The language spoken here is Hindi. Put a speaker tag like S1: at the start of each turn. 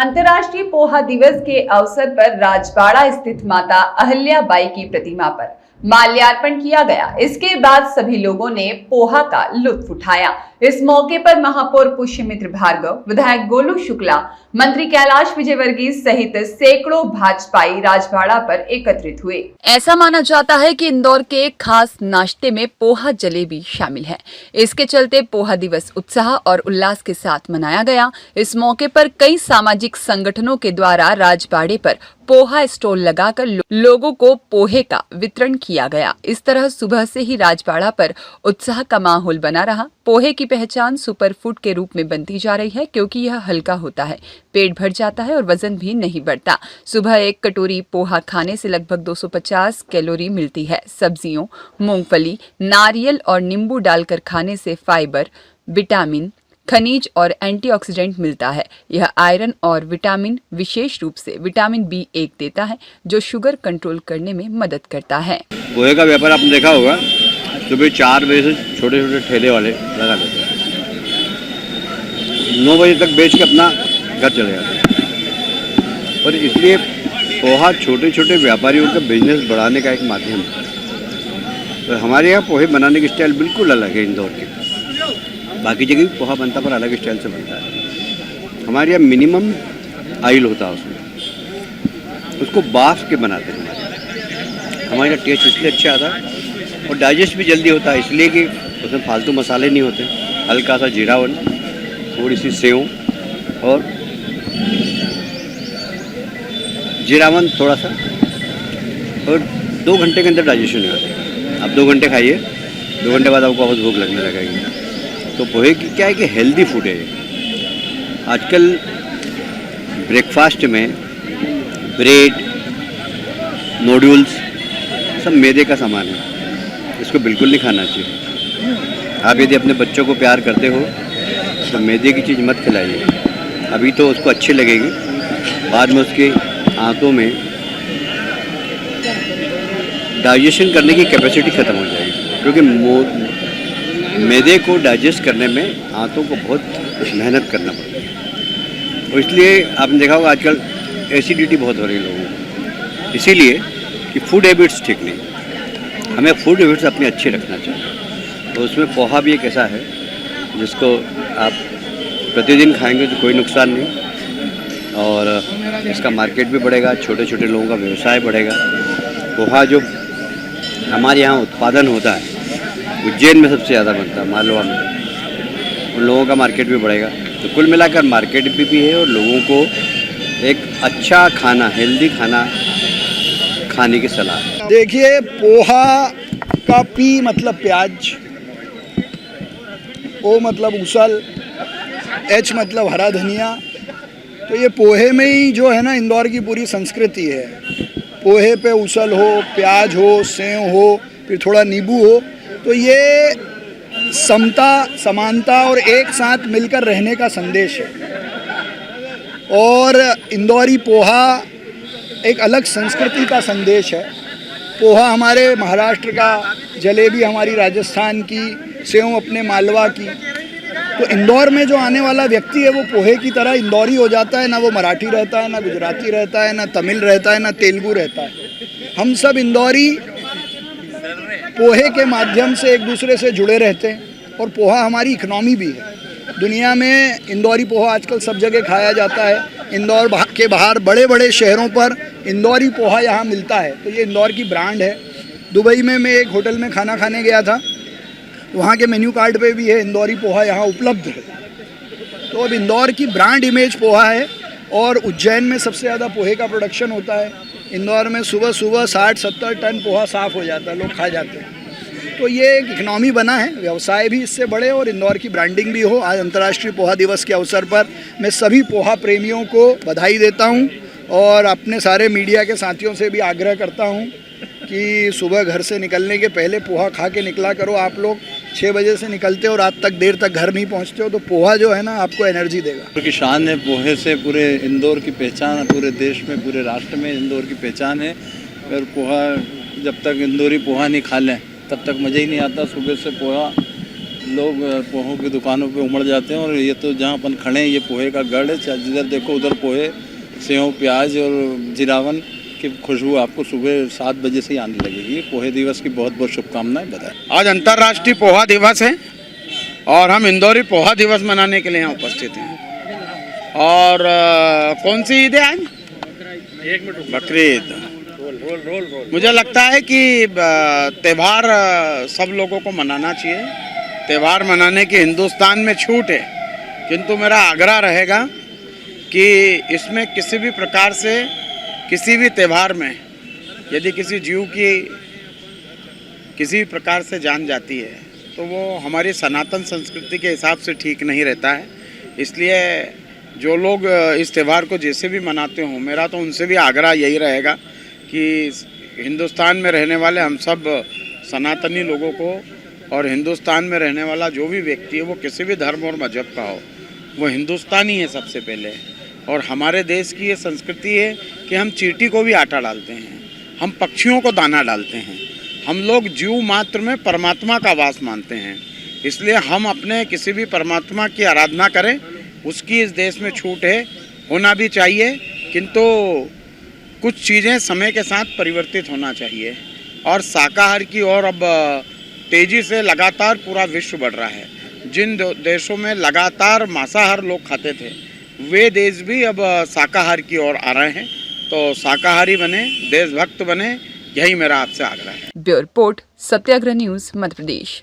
S1: अंतर्राष्ट्रीय पोहा दिवस के अवसर पर राजबाड़ा स्थित माता अहिल्याबाई की प्रतिमा पर माल्यार्पण किया गया। इसके बाद सभी लोगों ने पोहा का लुत्फ उठाया। इस मौके पर महापौर पुष्यमित्र भार्गव, विधायक गोलू शुक्ला, मंत्री कैलाश विजयवर्गीय सहित सैकड़ों भाजपाई राजबाड़ा पर एकत्रित हुए। ऐसा माना जाता है कि इंदौर के एक खास नाश्ते में पोहा जलेबी शामिल है। इसके चलते पोहा दिवस उत्साह और उल्लास के साथ मनाया गया। इस मौके पर कई सामाजिक संगठनों के द्वारा राजबाड़े पर पोहा स्टॉल लगाकर लोगों को पोहे का वितरण किया गया। इस तरह सुबह से ही राजबाड़ा पर उत्साह का माहौल बना रहा। पोहे की पहचान सुपर फूड के रूप में बनती जा रही है, क्योंकि यह हल्का होता है, पेट भर जाता है और वजन भी नहीं बढ़ता। सुबह एक कटोरी पोहा खाने से लगभग 250 कैलोरी मिलती है। सब्जियों, मूंगफली, नारियल और नींबू डालकर खाने से फाइबर, विटामिन, खनिज और एंटीऑक्सीडेंट मिलता है। यह आयरन और विटामिन, विशेष रूप से विटामिन B1 देता है, जो शुगर कंट्रोल करने में मदद करता है।
S2: पोहे का व्यापार आपने देखा होगा, सुबह 4 बजे से छोटे छोटे ठेले वाले लगा लेते हैं, 9 बजे तक बेच के अपना घर चले जाते हैं। और इसलिए पोहा छोटे छोटे व्यापारियों का बिजनेस बढ़ाने का एक माध्यम है। तो हमारे यहाँ पोहे बनाने की स्टाइल बिल्कुल अलग है इंदौर की। बाकी जगह भी पोहा बनता पर अलग स्टाइल से बनता है। हमारे यहाँ मिनिमम ऑयल होता है, उसमें उसको बाफ के बनाते हैं। हमारे यहाँ टेस्ट इसलिए अच्छा आता है और डाइजेस्ट भी जल्दी होता है, इसलिए कि उसमें फालतू मसाले नहीं होते। हल्का सा जीरावन, थोड़ी सी सेव और जीरावन थोड़ा सा, और 2 घंटे के अंदर डाइजेशन हो जाता है। आप 2 घंटे खाइए, 2 घंटे बाद आपको बहुत भूख लगने लगेगी। तो पोहे की क्या है कि हेल्दी फूड है। आजकल ब्रेकफास्ट में ब्रेड, नूडल्स सब मैदे का सामान है, इसको बिल्कुल नहीं खाना चाहिए। आप यदि अपने बच्चों को प्यार करते हो तो मैदे की चीज़ मत खिलाइए। अभी तो उसको अच्छी लगेगी, बाद में उसके आंतों में डाइजेशन करने की कैपेसिटी ख़त्म हो जाएगी, क्योंकि मैदे को डाइजेस्ट करने में आंतों को बहुत मेहनत करना पड़ता है। और इसलिए आपने देखा होगा आजकल एसिडिटी बहुत हो रही है लोगों को, इसीलिए कि फूड हैबिट्स ठीक नहीं। हमें फूड हैबिट्स अपनी अच्छी रखना चाहिए। तो उसमें पोहा भी एक ऐसा है जिसको आप प्रतिदिन खाएंगे तो कोई नुकसान नहीं, और इसका मार्केट भी बढ़ेगा, छोटे छोटे लोगों का व्यवसाय बढ़ेगा। पोहा जो हमारे यहाँ उत्पादन होता है, उज्जैन में सबसे ज़्यादा बनता है, मालवा में, उन लोगों का मार्केट भी बढ़ेगा। तो कुल मिलाकर मार्केट भी है और लोगों को एक अच्छा खाना, हेल्दी खाना खाने की सलाह है।
S3: देखिए, पोहा का पी मतलब प्याज, ओ मतलब उसल, एच मतलब हरा धनिया। तो ये पोहे में ही जो है ना इंदौर की पूरी संस्कृति है। पोहे पे उसल हो, प्याज हो, सेव हो, फिर थोड़ा नींबू हो, तो ये समता, समानता और एक साथ मिलकर रहने का संदेश है। और इंदौरी पोहा एक अलग संस्कृति का संदेश है। पोहा हमारे महाराष्ट्र का, जलेबी हमारी राजस्थान की, सेव अपने मालवा की। तो इंदौर में जो आने वाला व्यक्ति है वो पोहे की तरह इंदौरी हो जाता है। ना वो मराठी रहता है, ना गुजराती रहता है, ना तमिल रहता है, ना तेलुगु रहता है। हम सब इंदौरी पोहे के माध्यम से एक दूसरे से जुड़े रहते हैं। और पोहा हमारी इकनॉमी भी है। दुनिया में इंदौरी पोहा आजकल सब जगह खाया जाता है। इंदौर के बाहर बड़े बड़े शहरों पर इंदौरी पोहा यहाँ मिलता है। तो ये इंदौर की ब्रांड है। दुबई में मैं एक होटल में खाना खाने गया था, वहाँ के मेन्यू कार्ड पे भी है इंदौरी पोहा यहाँ उपलब्ध है। तो अब इंदौर की ब्रांड इमेज पोहा है। और उज्जैन में सबसे ज़्यादा पोहे का प्रोडक्शन होता है। इंदौर में सुबह सुबह 60-70 टन पोहा साफ़ हो जाता है, लोग खा जाते हैं। तो ये एक इकनॉमी बना है, व्यवसाय भी इससे बढ़े और इंदौर की ब्रांडिंग भी हो। आज अंतर्राष्ट्रीय पोहा दिवस के अवसर पर मैं सभी पोहा प्रेमियों को बधाई देता हूँ और अपने सारे मीडिया के साथियों से भी आग्रह करता हूँ कि सुबह घर से निकलने के पहले पोहा खा के निकला करो। आप लोग 6 बजे से निकलते हो, रात तक देर तक घर नहीं पहुँचते हो, तो पोहा जो है ना आपको एनर्जी देगा।
S4: की शान है पोहे से, पूरे इंदौर की पहचान है, पूरे देश में, पूरे राष्ट्र में इंदौर की पहचान है। और पोहा, जब तक इंदौरी पोहा नहीं खा लें तब तक मज़ा ही नहीं आता। सुबह से पोहा लोग पोहों की दुकानों पे उमड़ जाते हैं। और ये तो जहाँ अपन खड़े हैं ये पोहे का गढ़ है, जिधर देखो उधर पोहे, सेव, प्याज और जीरावन की खुशबू आपको सुबह 7 बजे से ही आने लगेगी। पोहे दिवस की बहुत बहुत शुभकामनाएं। बताएं।
S5: आज अंतर्राष्ट्रीय पोहा दिवस है और हम इंदौरी पोहा दिवस मनाने के लिए यहाँ उपस्थित हैं। और कौन सी ईद है आज? बकरीद। मुझे लगता है कि त्यौहार सब लोगों को मनाना चाहिए। त्यौहार मनाने की हिंदुस्तान में छूट है, किंतु मेरा आग्रह रहेगा कि इसमें किसी भी प्रकार से किसी भी त्यौहार में यदि किसी जीव की किसी भी प्रकार से जान जाती है तो वो हमारी सनातन संस्कृति के हिसाब से ठीक नहीं रहता है। इसलिए जो लोग इस त्यौहार को जैसे भी मनाते हों, मेरा तो उनसे भी आग्रह यही रहेगा कि हिंदुस्तान में रहने वाले हम सब सनातनी लोगों को, और हिंदुस्तान में रहने वाला जो भी व्यक्ति है वो किसी भी धर्म और मजहब का हो, वो हिंदुस्तानी है सबसे पहले। और हमारे देश की ये संस्कृति है कि हम चींटी को भी आटा डालते हैं, हम पक्षियों को दाना डालते हैं, हम लोग जीव मात्र में परमात्मा का वास मानते हैं। इसलिए हम अपने किसी भी परमात्मा की आराधना करें, उसकी इस देश में छूट है, होना भी चाहिए, किंतु कुछ चीज़ें समय के साथ परिवर्तित होना चाहिए। और शाकाहार की ओर अब तेज़ी से लगातार पूरा विश्व बढ़ रहा है। जिन देशों में लगातार मांसाहार लोग खाते थे, वे देश भी अब शाकाहार की ओर आ रहे हैं। तो शाकाहारी बने, देशभक्त बने, यही मेरा आपसे आग्रह है।
S1: ब्यूरो रिपोर्ट, सत्याग्रह न्यूज़, मध्य प्रदेश।